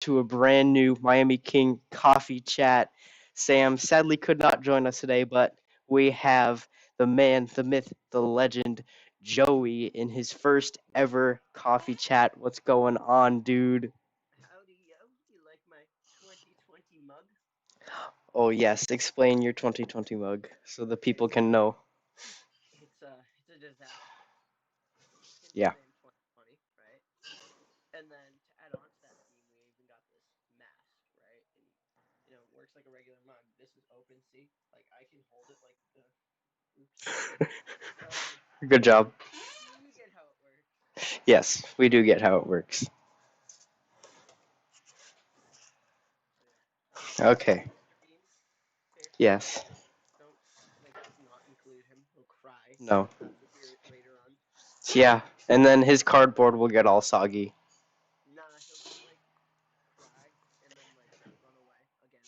to a brand new Miami King coffee chat. Sam sadly could not join us today, but we have the man, the myth, the legend, Joey, in his first ever coffee chat. What's going on, dude? Howdy, yo. You like my 2020 mug? Oh, yes, explain your 2020 mug so the people can know. It's a disaster. Hence Yeah. the name 2020, right? And then to add on to that theme, we even got this mask, right? And it works like a regular mug. This is open, see? Like I can hold it like the. Oops. Um, Good job. you get how it works. Yes, we do get how it works. So yeah. Okay. Mr. Bean, fair comment. Yes. Don't like not include him. He'll cry, No. as we'll hear later on. Yeah. And then his cardboard will get all soggy. Nah, he'll just like cry and then like run away again.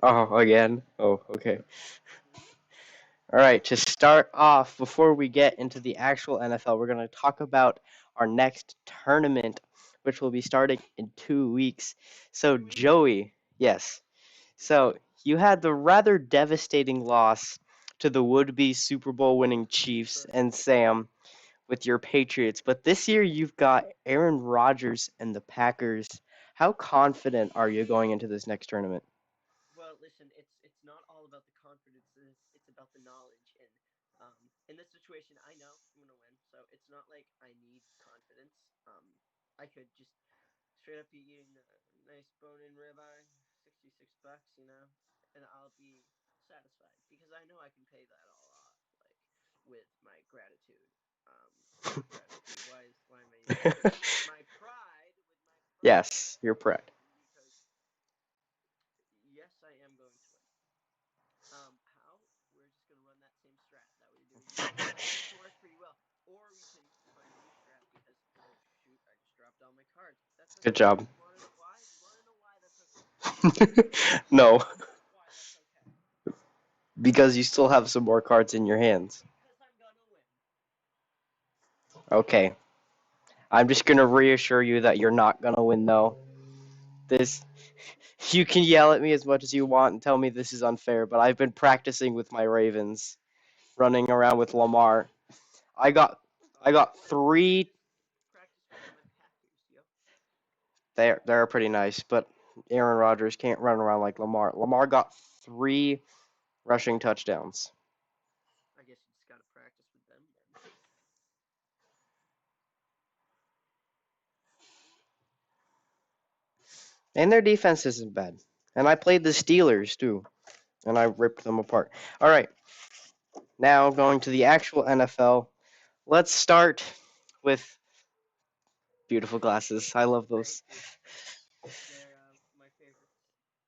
Oh, again? Oh, okay. Hmm. All right, to start off, before we get into the actual NFL, we're going to talk about our next tournament, which will be starting in 2 weeks. So, 2 weeks. Joey, yes. So, you had the rather devastating loss to the would be Super Bowl winning Chiefs Bruh. and Sam with your Patriots, but this year you've got Aaron Rodgers and the Packers. How confident are you going into this next tournament? Well, listen, it's not all about the confidence. It's about the knowledge. And in this situation, I know I'm gonna win, so it's not like I need confidence. I could just straight up be eating a nice bone-in ribeye, $66, and I'll be satisfied because I know I can pay that all off, like with my gratitude. Not gratitude. Why am I using that word? With my pride, Yes, you're right? correct. Because yes, I am going to win. How? We're just gonna run that same strat that we do usually. It might actually work pretty well, or we can find a new strat because oh shoot, I just dropped all my cards. That's Good okay. job. You want to know why? You want to know why that's okay? No, You want to know why that's okay? because you still have some more cards in your hands. Because I'm gonna win. Okay. I'm just gonna reassure you that you're not gonna win though. This you can yell at me as much as you want and tell me this is unfair, but I've been practicing with my Ravens, running around with Lamar. I got I got three. Practice with my Packers, yo. They're pretty nice, but Aaron Rodgers can't run around like Lamar. Lamar got three rushing touchdowns. I guess you just gotta practice with them then. And their defense isn't bad. And I played the Steelers too, and I ripped them apart. All right, now going to the actual NFL. Let's start with beautiful glasses. I love Thank those. you. They're my favorites.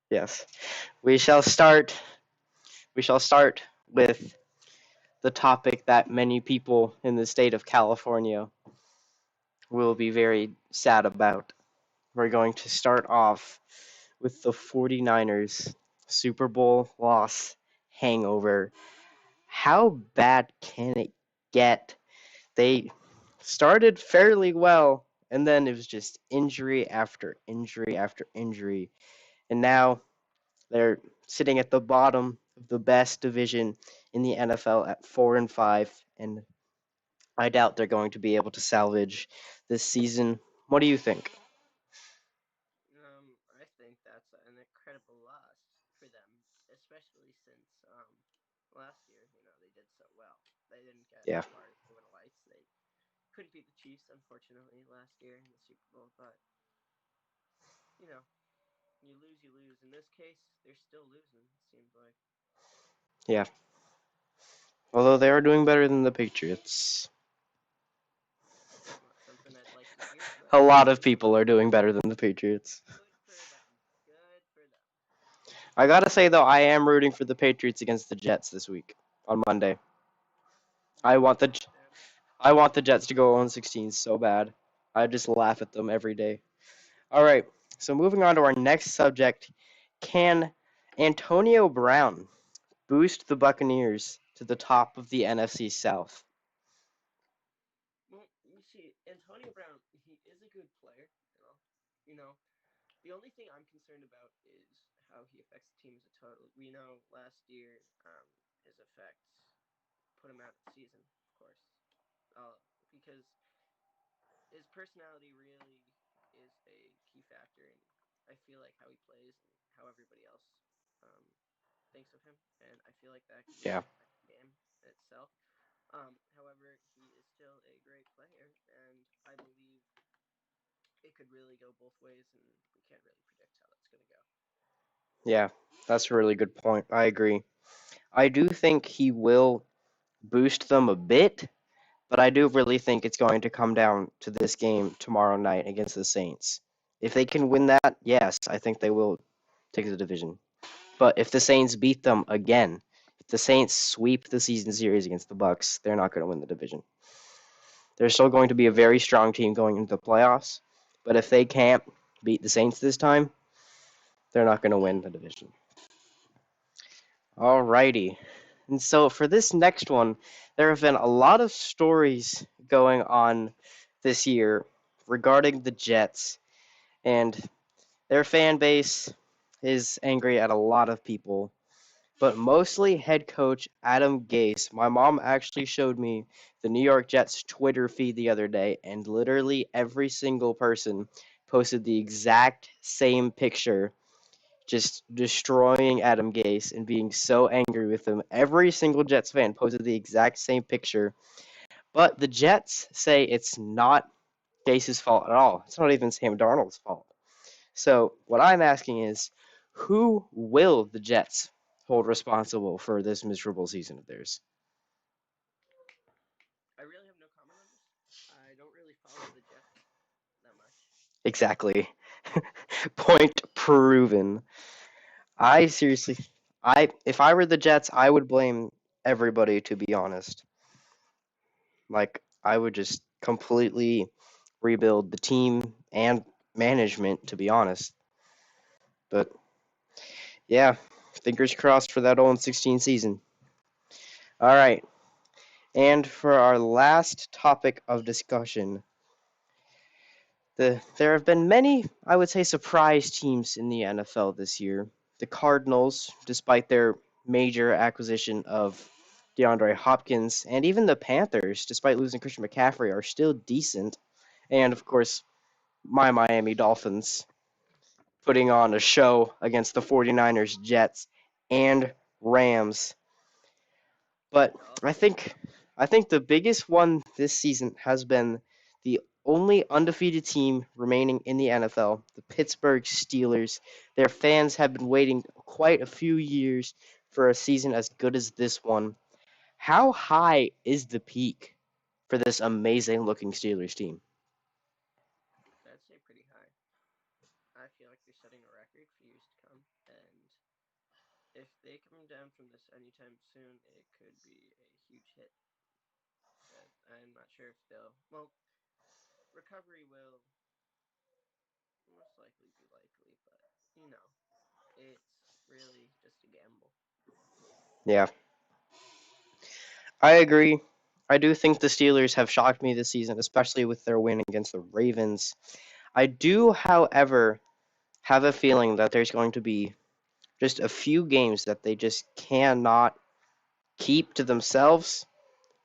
Yes. We shall start we shall start with the topic that many people in the state of California will be very sad about. We're going to start off with the 49ers Super Bowl loss hangover. How bad can it get? They started fairly well, and then it was just injury after injury after injury. And now they're sitting at the bottom of the best division in the NFL at 4-5, and I doubt they're going to be able to salvage this season. What do you think? I think that's an incredible loss for them, especially since last year, they did so well. They didn't get Yeah, as far as they would have liked. They couldn't beat the Chiefs, unfortunately, last year in the Super Bowl. But you know, you lose, you lose. In this case, they're still losing. It seems like yeah. Although they are doing better than the Patriots. not something I'd like to hear, but A lot of people are doing better than the Patriots. good for them. Good for them. I gotta say though, I am rooting for the Patriots against the Jets this week on Monday. I I want the understand. I want the Jets to go 0-16 so bad. I just laugh at them every day. All right, so moving on to our next subject, can Antonio Brown boost the Buccaneers to the top of the NFC South? Well, you see, Antonio Brown, he is a good player. You know, the only thing I'm concerned about is how he affects the team as a total. We know last year his effects put him out of the season, of course, because his personality really is a key factor in I feel like how he plays and how everybody else um, thinks of him, and I feel like that could really Yeah. affect the game itself. However, he is still a great player, and I believe it could really go both ways, and we can't really predict how that's going to go. Yeah, that's a really good point. I agree. I do think he will boost them a bit, but I do really think it's going to come down to this game tomorrow night against the Saints. If they can win that, yes, I think they will take the division. But if the Saints beat them again, if the Saints sweep the season series against the Bucks, they're not going to win the division. They're still going to be a very strong team going into the playoffs, but if they can't beat the Saints this time, they're not going to win the division. Alrighty. And so for this next one, there have been a lot of stories going on this year regarding the Jets, and their fan base is angry at a lot of people, but mostly head coach Adam Gase. My mom actually showed me the New York Jets Twitter feed the other day, and literally every single person posted the exact same picture, just destroying Adam Gase and being so angry with him. Every single Jets fan posted the exact same picture, but the Jets say it's not Gase's fault at all. It's not even Sam Darnold's fault. So what I'm asking is, who will the Jets hold responsible for this miserable season of theirs? I really have no comment on this. I don't really follow the Jets that much. Exactly. Point proven. I seriously, I if I were the Jets, I would blame everybody, to be honest. Like, I would just completely rebuild the team and management, to be honest. But yeah, fingers crossed for that 0-16 season. All right. And for our last topic of discussion, there have been many, I would say, surprise teams in the NFL this year. The Cardinals, despite their major acquisition of DeAndre Hopkins, and even the Panthers, despite losing Christian McCaffrey, are still decent. And of course, my Miami Dolphins putting on a show against the 49ers, Jets, and Rams. But I Dolphins. think I think the biggest one this season has been the only undefeated team remaining in the NFL, the Pittsburgh Steelers. Their fans have been waiting quite a few years for a season as good as this one. How high is the peak for this amazing looking Steelers team? I'd say pretty high. I feel like they're setting a record for years to come, and if they come down from this anytime soon, it could be a huge hit. But I'm not sure if they'll. Well, recovery will most likely be likely, but you know, it's really just a gamble. Yeah, I agree. I do think the Steelers have shocked me this season, especially with their win against the Ravens. I do, however, have a feeling that there's going to be just a few games that they just cannot keep to themselves,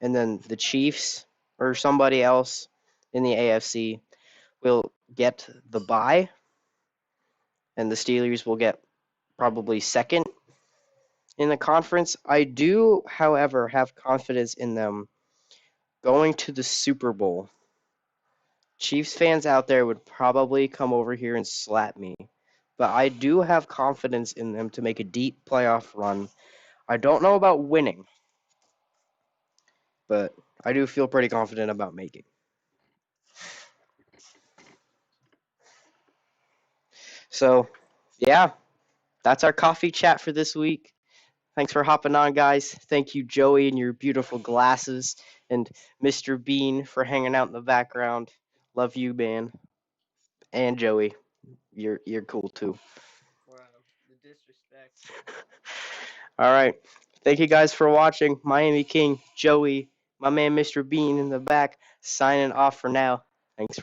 and then the Chiefs or somebody else in the AFC will get the bye, and the Steelers will get probably second in the conference. I do, however, have confidence in them going to the Super Bowl. Chiefs fans out there would probably come over here and slap me, but I do have confidence in them to make a deep playoff run. I don't know about winning, but I do feel pretty confident about making. So, yeah, that's our coffee chat for this week. Thanks for hopping on, guys. Thank you, Joey, and your beautiful glasses, and Mr. Bean for hanging out in the background. Love you, man, and Joey. You're cool too. Wow, the disrespect. All right. Thank you guys for watching. Miami King, Joey, my man Mr. Bean in the back, signing off for now. Thanks